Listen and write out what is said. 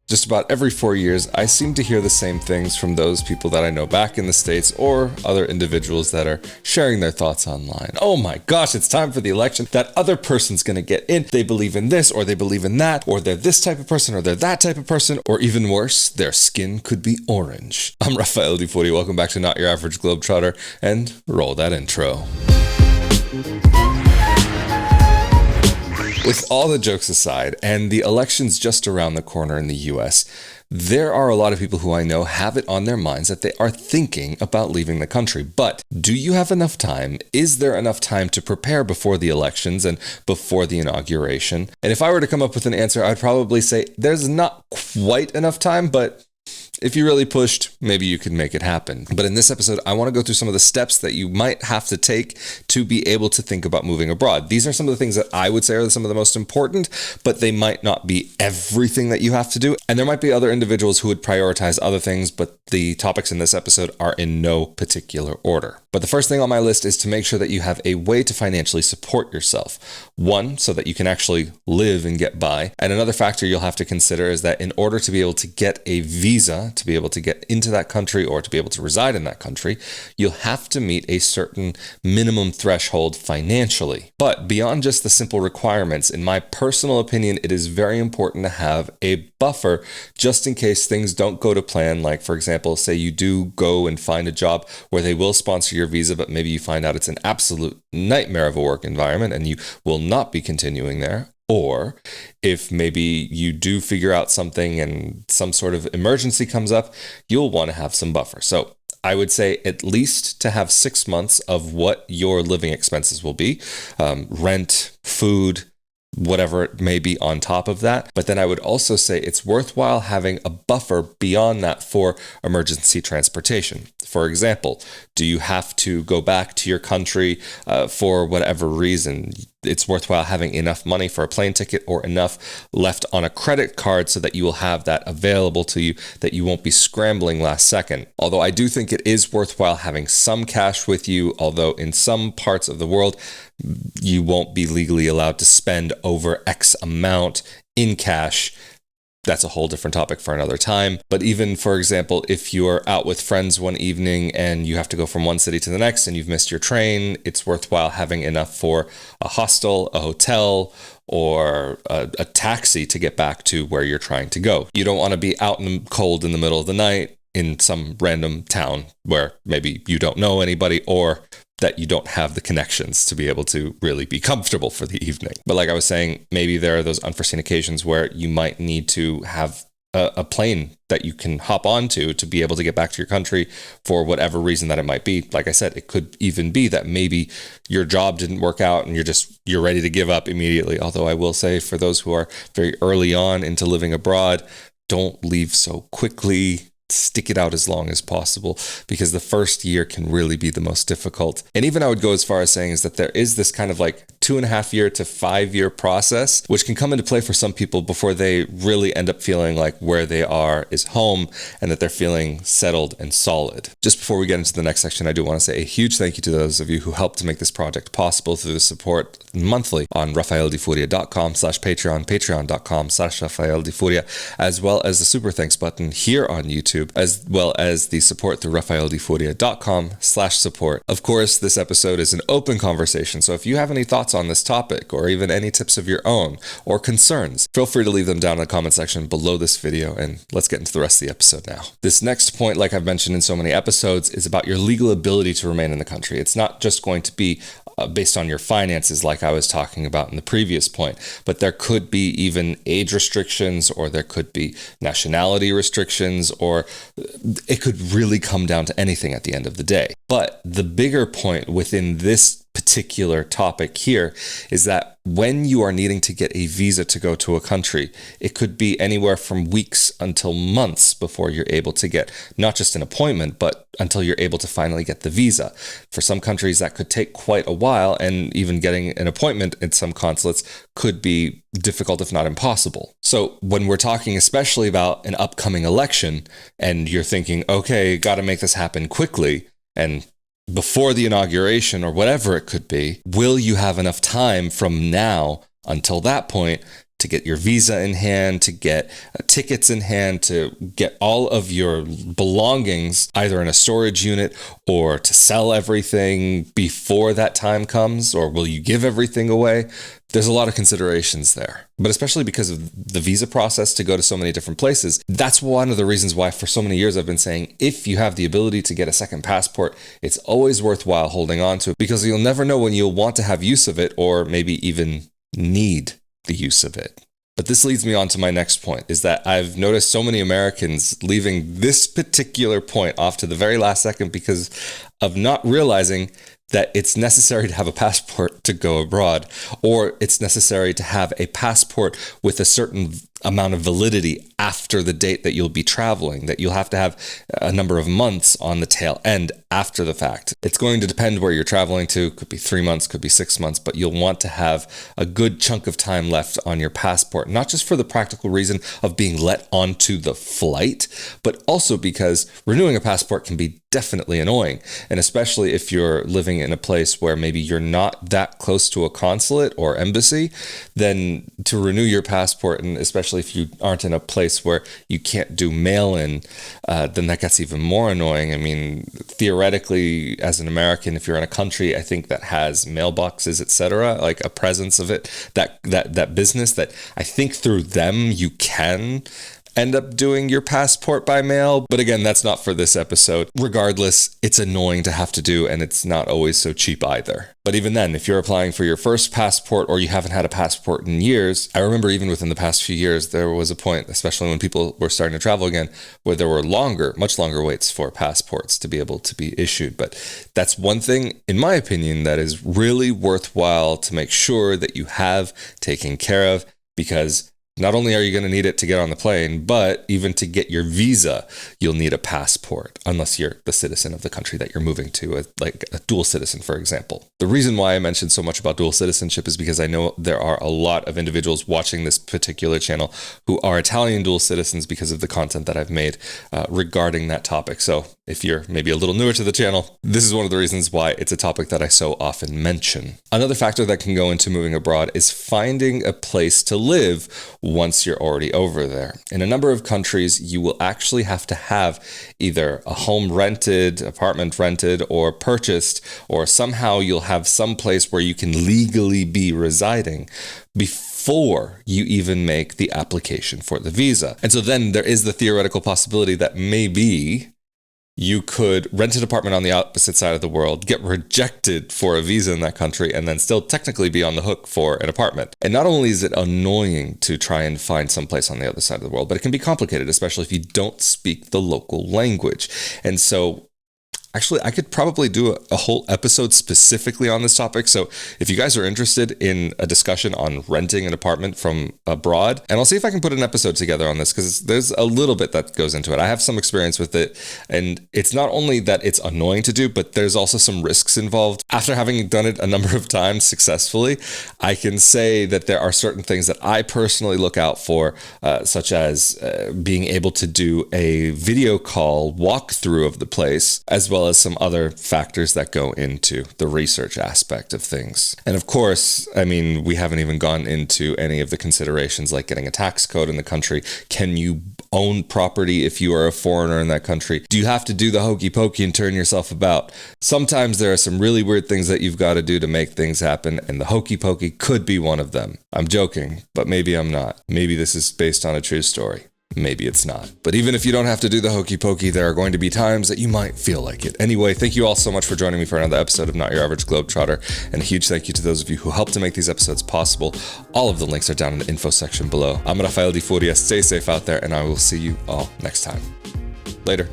Just about every 4 years, I seem to hear the same things from those people that I know back in the States or other individuals that are sharing their thoughts online. Oh my gosh, it's time for the election. That other person's going to get in. They believe in this or they believe in that, or they're this type of person or they're that type of person, or even worse, their skin could be orange. I'm Rafael Di Furia. Welcome back to Not Your Average Globetrotter, and roll that intro. With all the jokes aside, and the election's just around the corner in the US, there are a lot of people who I know have it on their minds that they are thinking about leaving the country. But do you have enough time? Is there enough time to prepare before the elections and before the inauguration? And if I were to come up with an answer, I'd probably say there's not quite enough time, but if you really pushed, maybe you could make it happen. But in this episode, I want to go through some of the steps that you might have to take to be able to think about moving abroad. These are some of the things that I would say are some of the most important, but they might not be everything that you have to do. And there might be other individuals who would prioritize other things, but the topics in this episode are in no particular order. But the first thing on my list is to make sure that you have a way to financially support yourself. One, so that you can actually live and get by. And another factor you'll have to consider is that in order to be able to get a visa, to be able to get into that country or to be able to reside in that country, you'll have to meet a certain minimum threshold financially. But beyond just the simple requirements, in my personal opinion, it is very important to have a buffer just in case things don't go to plan. Like, for example, say you do go and find a job where they will sponsor your visa, but maybe you find out it's an absolute nightmare of a work environment and you will not be continuing there. Or if maybe you do figure out something and some sort of emergency comes up, you'll want to have some buffer. So I would say at least to have 6 months of what your living expenses will be, rent, food, whatever it may be on top of that. But then I would also say it's worthwhile having a buffer beyond that for emergency transportation. For example, do you have to go back to your country for whatever reason? It's worthwhile having enough money for a plane ticket or enough left on a credit card so that you will have that available to you, that you won't be scrambling last second. Although I do think it is worthwhile having some cash with you, although in some parts of the world, you won't be legally allowed to spend over X amount in cash. That's a whole different topic for another time. But even, for example, if you're out with friends one evening and you have to go from one city to the next and you've missed your train, it's worthwhile having enough for a hostel, a hotel, or a taxi to get back to where you're trying to go. You don't want to be out in the cold in the middle of the night in some random town where maybe you don't know anybody or that you don't have the connections to be able to really be comfortable for the evening. But like I was saying, maybe there are those unforeseen occasions where you might need to have a plane that you can hop onto to be able to get back to your country for whatever reason that it might be. Like I said, it could even be that maybe your job didn't work out and you're ready to give up immediately. Although I will say for those who are very early on into living abroad, don't leave so quickly. Stick it out as long as possible because the first year can really be the most difficult. And even I would go as far as saying is that there is this kind of like 2.5 year to 5 year process, which can come into play for some people before they really end up feeling like where they are is home and that they're feeling settled and solid. Just before we get into the next section, I do want to say a huge thank you to those of you who helped to make this project possible through the support monthly on rafaeldifuria.com/Patreon, patreon.com/RafaelDiFuria, as well as the super thanks button here on YouTube, as well as the support through rafaeldifuria.com/support. Of course, this episode is an open conversation, so if you have any thoughts on this topic or even any tips of your own or concerns, feel free to leave them down in the comment section below this video, and let's get into the rest of the episode now. This next point, like I've mentioned in so many episodes, is about your legal ability to remain in the country. It's not just going to be based on your finances like I was talking about in the previous point, but there could be even age restrictions, or there could be nationality restrictions, or it could really come down to anything at the end of the day. But the bigger point within this particular topic here is that when you are needing to get a visa to go to a country, it could be anywhere from weeks until months before you're able to get not just an appointment, but until you're able to finally get the visa. For some countries, that could take quite a while, and even getting an appointment in some consulates could be difficult, if not impossible. So when we're talking especially about an upcoming election, and you're thinking, okay, got to make this happen quickly, and before the inauguration or whatever it could be, will you have enough time from now until that point to get your visa in hand, to get tickets in hand, to get all of your belongings either in a storage unit or to sell everything before that time comes, or will you give everything away? There's a lot of considerations there, but especially because of the visa process to go to so many different places. That's one of the reasons why for so many years I've been saying, if you have the ability to get a second passport, it's always worthwhile holding on to it, because you'll never know when you'll want to have use of it or maybe even need the use of it. But this leads me on to my next point, is that I've noticed so many Americans leaving this particular point off to the very last second because of not realizing that it's necessary to have a passport to go abroad, or it's necessary to have a passport with a certain amount of validity after the date that you'll be traveling, that you'll have to have a number of months on the tail end after the fact. It's going to depend where you're traveling to. Could be 3 months, could be 6 months, but you'll want to have a good chunk of time left on your passport, not just for the practical reason of being let onto the flight, but also because renewing a passport can be definitely annoying. And especially if you're living in a place where maybe you're not that close to a consulate or embassy, then to renew your passport, and especially if you aren't in a place where you can't do mail-in, then that gets even more annoying. I mean, theoretically, as an American, if you're in a country, I think that has mailboxes, etc., like a presence of it, that business, that I think through them you can end up doing your passport by mail. But again, that's not for this episode. Regardless, it's annoying to have to do, and it's not always so cheap either. But even then, if you're applying for your first passport or you haven't had a passport in years, I remember even within the past few years, there was a point, especially when people were starting to travel again, where there were much longer waits for passports to be able to be issued. But that's one thing, in my opinion, that is really worthwhile to make sure that you have taken care of, because not only are you going to need it to get on the plane, but even to get your visa, you'll need a passport, unless you're the citizen of the country that you're moving to, like a dual citizen, for example. The reason why I mentioned so much about dual citizenship is because I know there are a lot of individuals watching this particular channel who are Italian dual citizens because of the content that I've made regarding that topic. So if you're maybe a little newer to the channel, this is one of the reasons why it's a topic that I so often mention. Another factor that can go into moving abroad is finding a place to live once you're already over there. In a number of countries, you will actually have to have either a home rented, apartment rented, or purchased, or somehow you'll have some place where you can legally be residing before you even make the application for the visa. And so then there is the theoretical possibility that maybe you could rent an apartment on the opposite side of the world, get rejected for a visa in that country, and then still technically be on the hook for an apartment. And not only is it annoying to try and find someplace on the other side of the world, but it can be complicated, especially if you don't speak the local language. And so actually, I could probably do a whole episode specifically on this topic. So if you guys are interested in a discussion on renting an apartment from abroad, and I'll see if I can put an episode together on this, because there's a little bit that goes into it. I have some experience with it, and it's not only that it's annoying to do, but there's also some risks involved. After having done it a number of times successfully, I can say that there are certain things that I personally look out for, such as being able to do a video call walkthrough of the place, as well as some other factors that go into the research aspect of things. And of course, I mean, we haven't even gone into any of the considerations like getting a tax code in the country. Can you own property if you are a foreigner in that country? Do you have to do the hokey pokey and turn yourself about? Sometimes there are some really weird things that you've got to do to make things happen, and the hokey pokey could be one of them. I'm joking, but maybe I'm not. Maybe this is based on a true story. Maybe it's not. But even if you don't have to do the hokey pokey, there are going to be times that you might feel like it. Anyway, thank you all so much for joining me for another episode of Not Your Average Globetrotter. And a huge thank you to those of you who helped to make these episodes possible. All of the links are down in the info section below. I'm Rafael Di Furia. Stay safe out there, and I will see you all next time. Later.